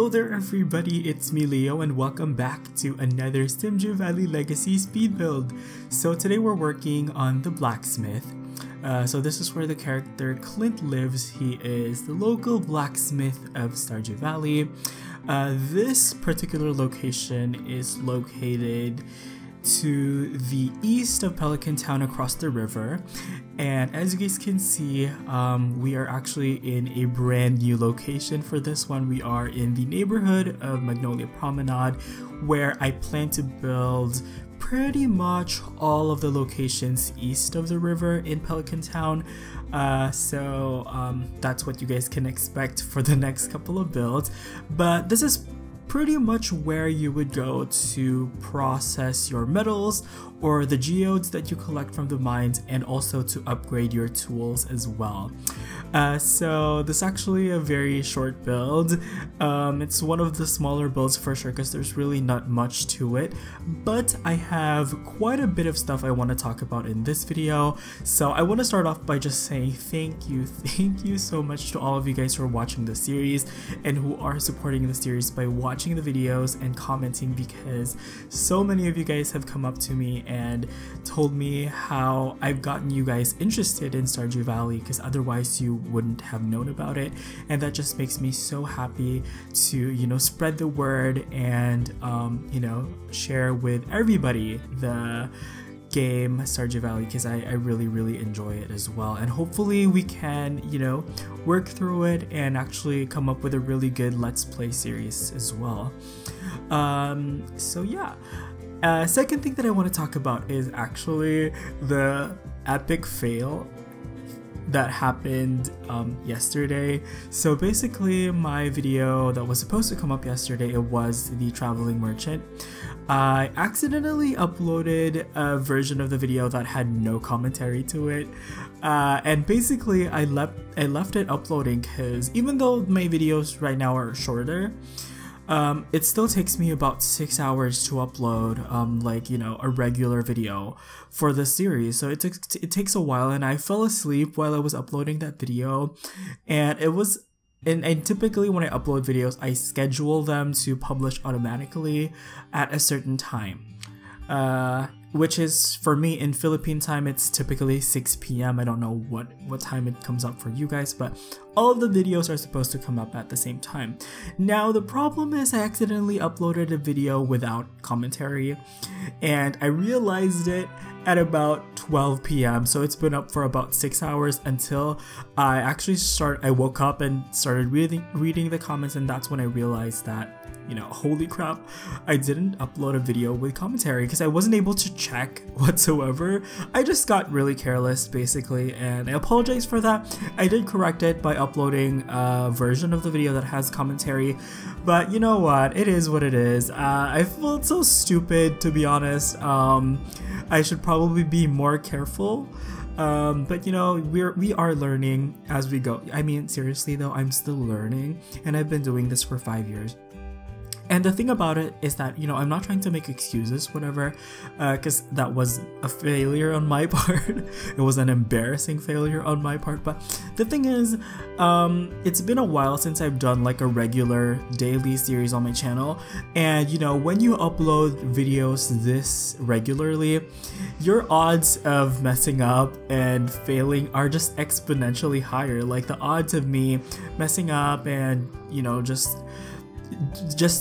Hello there everybody, it's me Leo and welcome back to another Stardew Valley Legacy speed build. So today we're working on the blacksmith. So this is where the character Clint lives. He is the local blacksmith of Stardew Valley. This particular location is located to the east of Pelican Town across the river, and as you guys can see, we are actually in a brand new location for this one. We are in the neighborhood of Magnolia Promenade, where I plan to build pretty much all of the locations east of the river in Pelican Town. So that's what you guys can expect for the next couple of builds, but this is pretty much where you would go to process your metals or the geodes that you collect from the mines, and also to upgrade your tools as well. So this is actually a very short build. It's one of the smaller builds for sure because there's really not much to it, but I have quite a bit of stuff I want to talk about in this video. So I want to start off by just saying thank you so much to all of you guys who are watching the series and who are supporting the series by watching the videos and commenting, because so many of you guys have come up to me and told me how I've gotten you guys interested in Stardew Valley, because otherwise you wouldn't have known about it, and that just makes me so happy to, you know, spread the word and you know, share with everybody the game Stardew Valley, because I really enjoy it as well, and hopefully we can, you know, work through it and actually come up with a really good Let's Play series as well. So yeah. Second thing that I want to talk about is actually the epic fail that happened yesterday. So basically my video that was supposed to come up yesterday, it was the traveling merchant. I accidentally uploaded a version of the video that had no commentary to it, and basically I left it uploading because even though my videos right now are shorter, it still takes me about 6 hours to upload like, you know, a regular video for the series. So it takes a while, and I fell asleep while I was uploading that video, and it was and typically when I upload videos, I schedule them to publish automatically at a certain time, which is, for me in Philippine time, it's typically 6 p.m. I don't know what time it comes up for you guys, but all of the videos are supposed to come up at the same time. Now the problem is I accidentally uploaded a video without commentary, and I realized it at about 12 p.m. So it's been up for about 6 hours until I actually I woke up and started reading the comments, and that's when I realized that, you know, holy crap, I didn't upload a video with commentary because I wasn't able to check whatsoever. I just got really careless basically, and I apologize for that. I did correct it by uploading a version of the video that has commentary, but you know what, it is what it is. I felt so stupid, to be honest. I should probably be more careful. But you know, we are learning as we go. I mean, seriously though, I'm still learning, and I've been doing this for 5 years. And the thing about it is that, you know, I'm not trying to make excuses, whatever, because that was a failure on my part. It was an embarrassing failure on my part. But the thing is, it's been a while since I've done like a regular daily series on my channel. And, you know, when you upload videos this regularly, your odds of messing up and failing are just exponentially higher. Like the odds of me messing up and, you know, just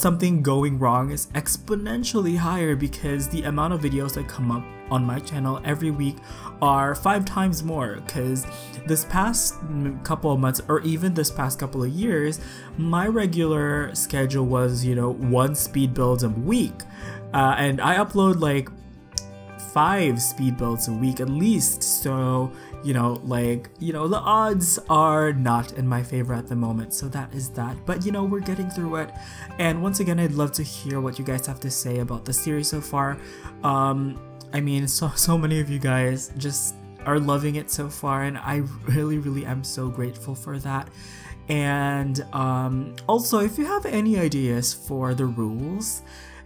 something going wrong is exponentially higher, because the amount of videos that come up on my channel every week are 5 times more. Because this past couple of months, or even this past couple of years, my regular schedule was, you know, 1 speed build a week, and I upload like 5 speed builds a week at least. So, you know, like, you know, the odds are not in my favor at the moment, so that is that. But you know, we're getting through it, and once again, I'd love to hear what you guys have to say about the series so far. I mean, so many of you guys just are loving it so far, and I really am so grateful for that. And also, if you have any ideas for the rules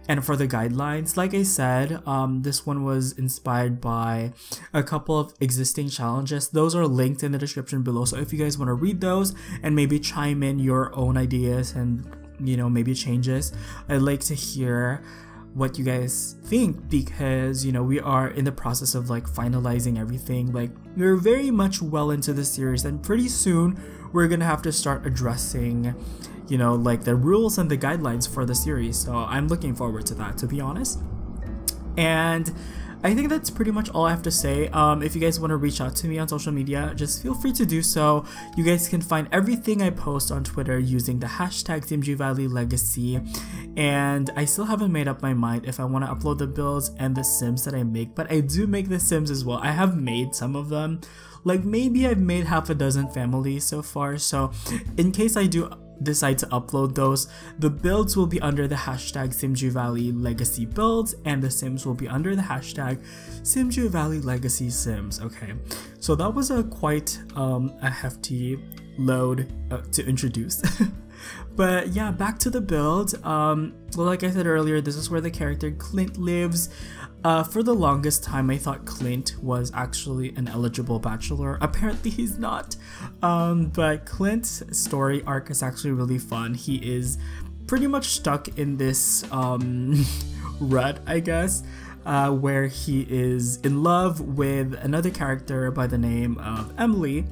and for the guidelines, like I said, this one was inspired by a couple of existing challenges. Those are linked in the description below, so if you guys want to read those and maybe chime in your own ideas and you know, maybe changes. I'd like to hear what you guys think, because you know, we are in the process of like finalizing everything. Like, we're very much well into the series, and pretty soon we're gonna have to start addressing, you know, like the rules and the guidelines for the series. So I'm looking forward to that, to be honest. And I think that's pretty much all I have to say. If you guys want to reach out to me on social media, just feel free to do so. You guys can find everything I post on Twitter using the hashtag SimGValleyLegacy. And I still haven't made up my mind if I want to upload the builds and the sims that I make, but I do make the sims as well. I have made some of them. Like, maybe I've made half a dozen families so far, so in case I do decide to upload those, the builds will be under the hashtag SimGValleyLegacy builds, and the sims will be under the hashtag SimGValleyLegacy sims. Okay, so that was a quite a hefty load to introduce. But yeah, back to the build. Well, like I said earlier, this is where the character Clint lives. For the longest time, I thought Clint was actually an eligible bachelor. Apparently he's not. But Clint's story arc is actually really fun. He is pretty much stuck in this rut, I guess, where he is in love with another character by the name of Emily,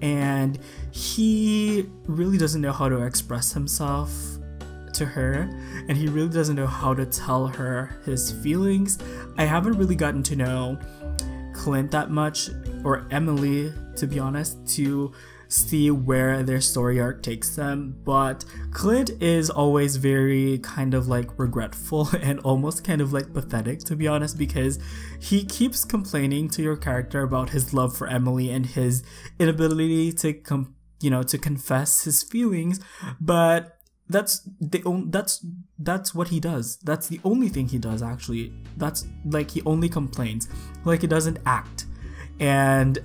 and he really doesn't know how to express himself to her, and he really doesn't know how to tell her his feelings. I haven't really gotten to know Clint that much, or Emily, to be honest, to see where their story arc takes them, but Clint is always very kind of like regretful and almost kind of like pathetic, to be honest, because he keeps complaining to your character about his love for Emily and his inability to confess his feelings, but that's what he does. That's the only thing he does, actually. That's like, he only complains, like he doesn't act. And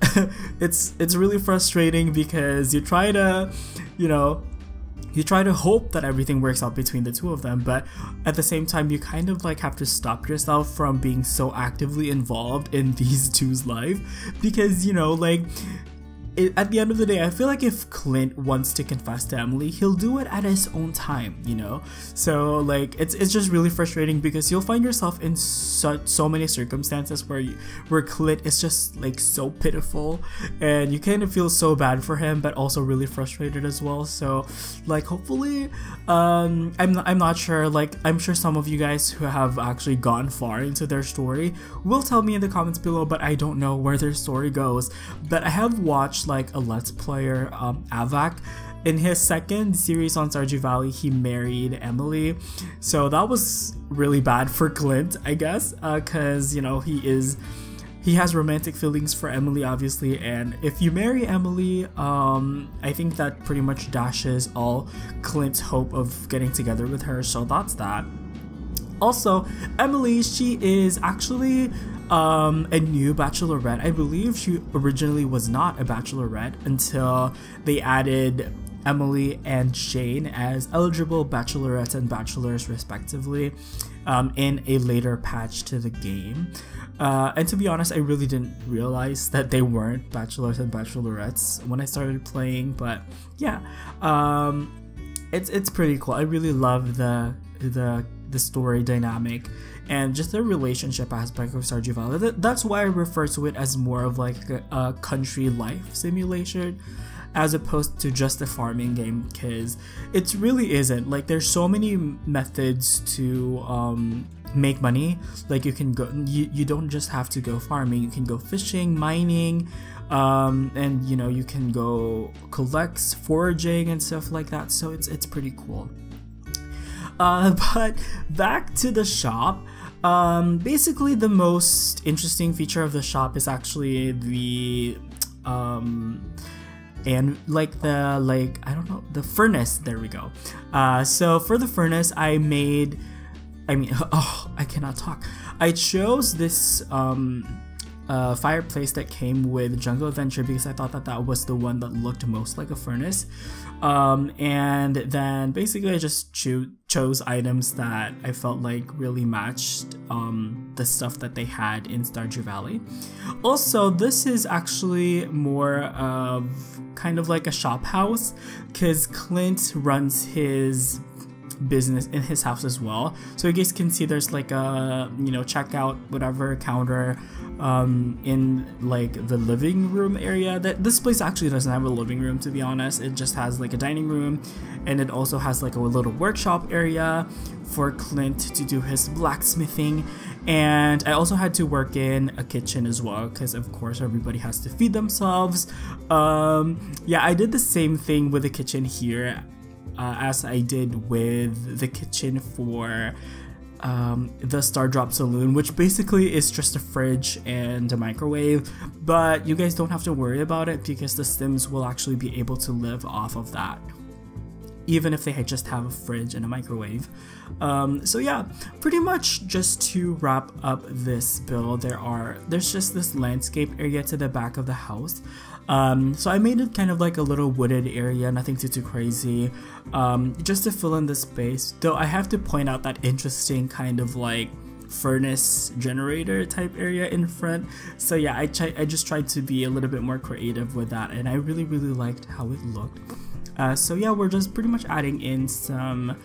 it's really frustrating, because you try to, you know, you try to hope that everything works out between the two of them, but at the same time you kind of like have to stop yourself from being so actively involved in these two's life, because, you know, like, at the end of the day, I feel like if Clint wants to confess to Emily, he'll do it at his own time, you know? So like, it's just really frustrating, because you'll find yourself in so many circumstances where Clint is just like so pitiful, and you kind of feel so bad for him, but also really frustrated as well. So like, hopefully, I'm not sure, like, I'm sure some of you guys who have actually gone far into their story will tell me in the comments below, but I don't know where their story goes. But I have watched like a let's player, Avac. In his second series on Stardew Valley, he married Emily, so that was really bad for Clint, I guess, because, you know, he has romantic feelings for Emily, obviously, and if you marry Emily, I think that pretty much dashes all Clint's hope of getting together with her, so that's that. Also, Emily, she is actually a new bachelorette. I believe she originally was not a bachelorette until they added Emily and Shane as eligible bachelorettes and bachelors respectively in a later patch to the game. And to be honest, I really didn't realize that they weren't bachelors and bachelorettes when I started playing, but yeah, it's pretty cool. I really love the story dynamic and just the relationship aspect of Stardew Valley. That's why I refer to it as more of like a country life simulation as opposed to just a farming game, because it really isn't. Like, there's so many methods to make money. Like, you can go, you don't just have to go farming, you can go fishing, mining, and you know, you can go collect foraging and stuff like that, so it's pretty cool. But back to the shop. Basically the most interesting feature of the shop is actually the and like I don't know, the furnace. There we go. So for the furnace, I cannot talk. I chose this fireplace that came with Jungle Adventure because I thought that was the one that looked most like a furnace. And then basically I just chose items that I felt like really matched the stuff that they had in Stardew Valley. Also, this is actually more of kind of like a shop house, because Clint runs his business in his house as well. So you guys can see there's like a, you know, checkout whatever counter in like the living room area. That this place actually doesn't have a living room, to be honest. It just has like a dining room, and it also has like a little workshop area for Clint to do his blacksmithing. And I also had to work in a kitchen as well, because of course everybody has to feed themselves. Yeah, I did the same thing with the kitchen here as I did with the kitchen for the Stardrop Saloon, which basically is just a fridge and a microwave. But you guys don't have to worry about it, because the Sims will actually be able to live off of that, even if they just have a fridge and a microwave. So yeah, pretty much just to wrap up this build, there's just this landscape area to the back of the house. So I made it kind of like a little wooded area, nothing too crazy, just to fill in the space. Though I have to point out that interesting kind of like furnace generator type area in front. So yeah, I just tried to be a little bit more creative with that, and I really liked how it looked. So yeah, we're just pretty much adding in some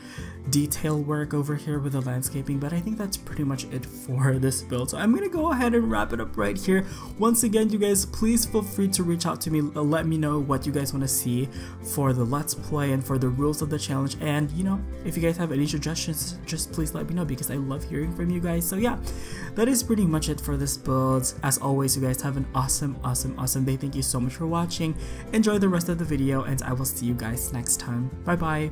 detail work over here with the landscaping, but I think that's pretty much it for this build. So I'm gonna go ahead and wrap it up right here. Once again, you guys, please feel free to reach out to me, let me know what you guys want to see for the Let's Play and for the rules of the challenge. And you know, if you guys have any suggestions, just please let me know, because I love hearing from you guys. So yeah, that is pretty much it for this build. As always, you guys have an awesome day. Thank you so much for watching. Enjoy the rest of the video, and I will see you guys next time. Bye bye.